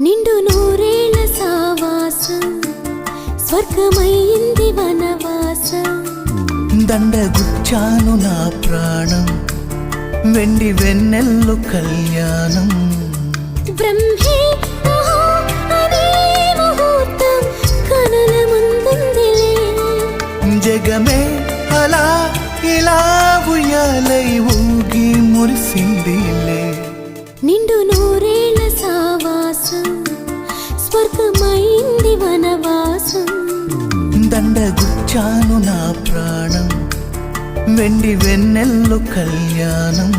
నిండు నూరేళ్ల సావాసం స్వర్గమైంది వనవాసం దండగుచ్చాను నా ప్రాణం వెండి వెన్నెల్లు కళ్యాణం బ్రహ్మే అహో అనే ముహూర్తం కనుల ముందుందిలే జగమే అలా ఇలా ఉయ్యాలై ఊగి మురిసిందిలే నిండు నూరేళ్ల సావాసం స్వర్గమైంది వనవాసం దండగుచ్చాను నా ప్రాణం వెండి వెన్నెల్లు కళ్యాణం